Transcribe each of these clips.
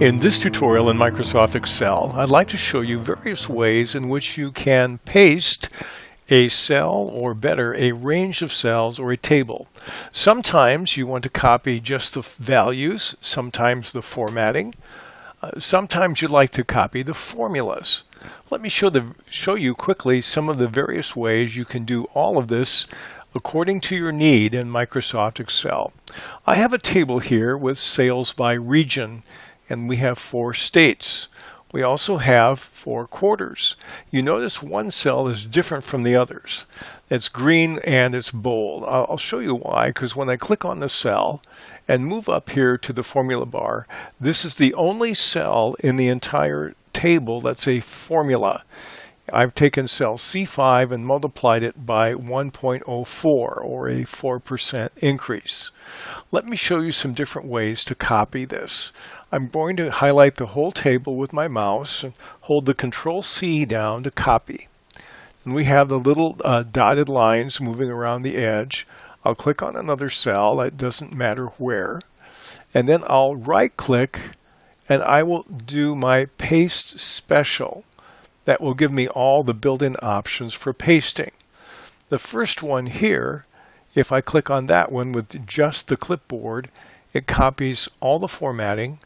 In this tutorial in Microsoft Excel, I'd like to show you various ways in which you can paste a cell, or better, a range of cells or a table. Sometimes you want to copy just the values, sometimes the formatting. Sometimes you'd like to copy the formulas. Let me show you quickly some of the various ways you can do all of this according to your need in Microsoft Excel. I have a table here with sales by region, and we have 4 states. We also have 4 quarters. You notice one cell is different from the others. It's green and it's bold. I'll show you why, because when I click on the cell and move up here to the formula bar, this is the only cell in the entire table that's a formula. I've taken cell C5 and multiplied it by 1.04, or a 4% increase. Let me show you some different ways to copy this. I'm going to highlight the whole table with my mouse and hold the Control-C down to copy. And we have the little dotted lines moving around the edge. I'll click on another cell, it doesn't matter where, and then I'll right-click and I will do my Paste Special. That will give me all the built-in options for pasting. The first one here, if I click on that one with just the clipboard, it copies all the formatting,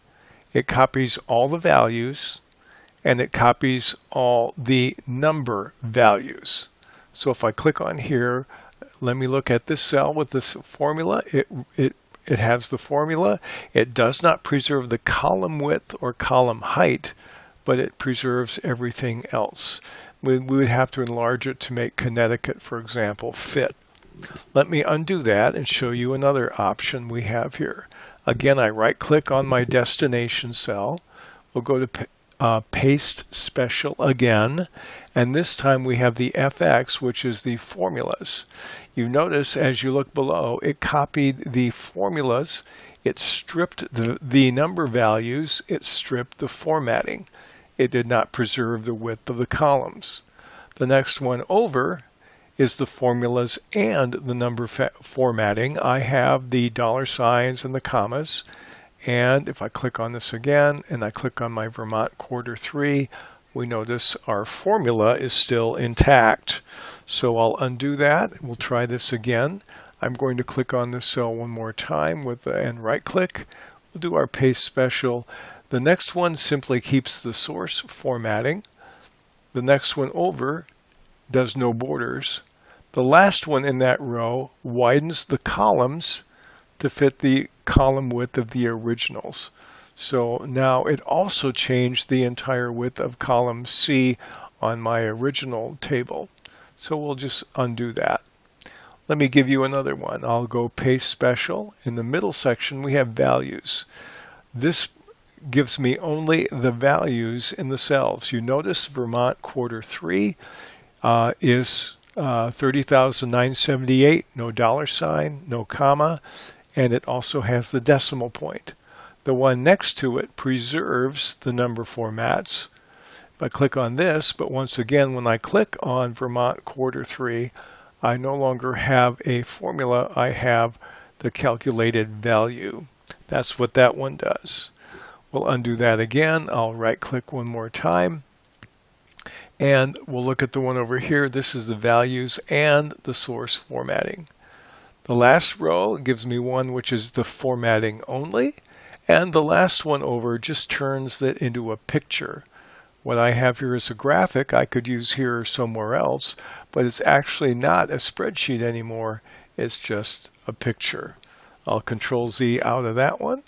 it copies all the values, and it copies all the number values. So if I click on here, let me look at this cell with this formula. It has the formula. It does not preserve the column width or column height, but it preserves everything else. We would have to enlarge it to make Connecticut, for example, fit. Let me undo that and show you another option we have here. Again, I right-click on my destination cell. We'll go to Paste Special again, and this time we have the FX, which is the formulas. You notice as you look below, it copied the formulas, it stripped the number values, it stripped the formatting. It did not preserve the width of the columns. The next one over is the formulas and the number formatting. I have the dollar signs and the commas, and if I click on this again and I click on my Vermont quarter 3, we notice our formula is still intact. So I'll undo that. We'll try this again. I'm going to click on this cell one more time and right click. We'll do our Paste Special. The next one simply keeps the source formatting. The next one over does no borders. The last one in that row widens the columns to fit the column width of the originals. So now it also changed the entire width of column C on my original table. So we'll just undo that. Let me give you another one. I'll go Paste Special. In the middle section we have values. This gives me only the values in the cells. You notice Vermont quarter 3 is 30,978, no dollar sign, no comma, and it also has the decimal point. The one next to it preserves the number formats. If I click on this, but once again when I click on Vermont quarter 3, I no longer have a formula, I have the calculated value. That's what that one does. We'll undo that again. I'll right click one more time and we'll look at the one over here. This is the values and the source formatting. The last row gives me one which is the formatting only, and the last one over just turns it into a picture. What I have here is a graphic I could use here or somewhere else, but it's actually not a spreadsheet anymore. It's just a picture. I'll Control Z out of that one.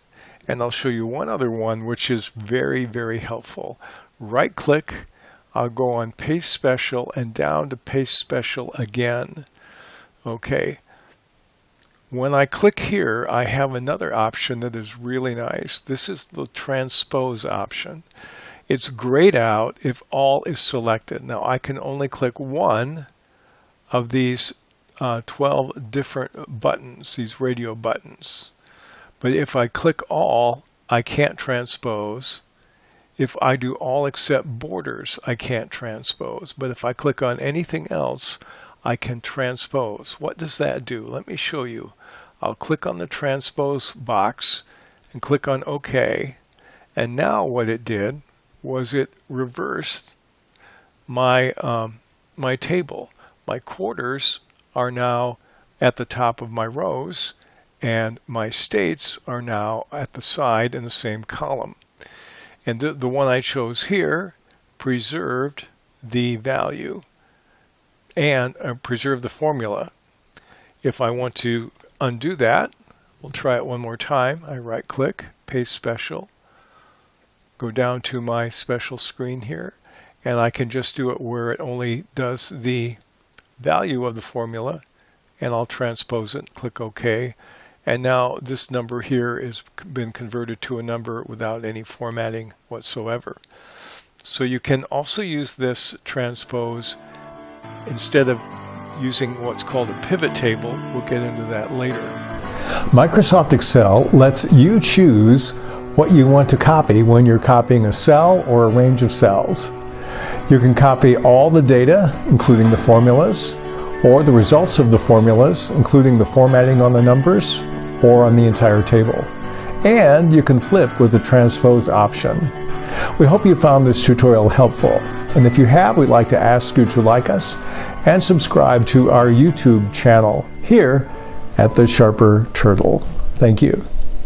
And I'll show you one other one which is very, very helpful. Right click, I'll go on Paste Special and down to Paste Special again. Okay. When I click here, I have another option that is really nice. This is the Transpose option. It's grayed out if all is selected. Now I can only click one of these 12 different buttons, these radio buttons. But if I click all, I can't transpose. If I do all except borders, I can't transpose. But if I click on anything else, I can transpose. What does that do? Let me show you. I'll click on the transpose box and click on OK. And now what it did was it reversed my my table. My quarters are now at the top of my rows, and my states are now at the side in the same column. And the one I chose here preserved the value and preserved the formula. If I want to undo that, we'll try it one more time. I right click, paste special, go down to my special screen here, and I can just do it where it only does the value of the formula, and I'll transpose it, click OK. And now this number here has been converted to a number without any formatting whatsoever. So you can also use this transpose instead of using what's called a pivot table. We'll get into that later. Microsoft Excel lets you choose what you want to copy when you're copying a cell or a range of cells. You can copy all the data, including the formulas, or the results of the formulas, including the formatting on the numbers, or on the entire table. And you can flip with the transpose option. We hope you found this tutorial helpful. And if you have, we'd like to ask you to like us and subscribe to our YouTube channel here at The Sharper Turtle. Thank you.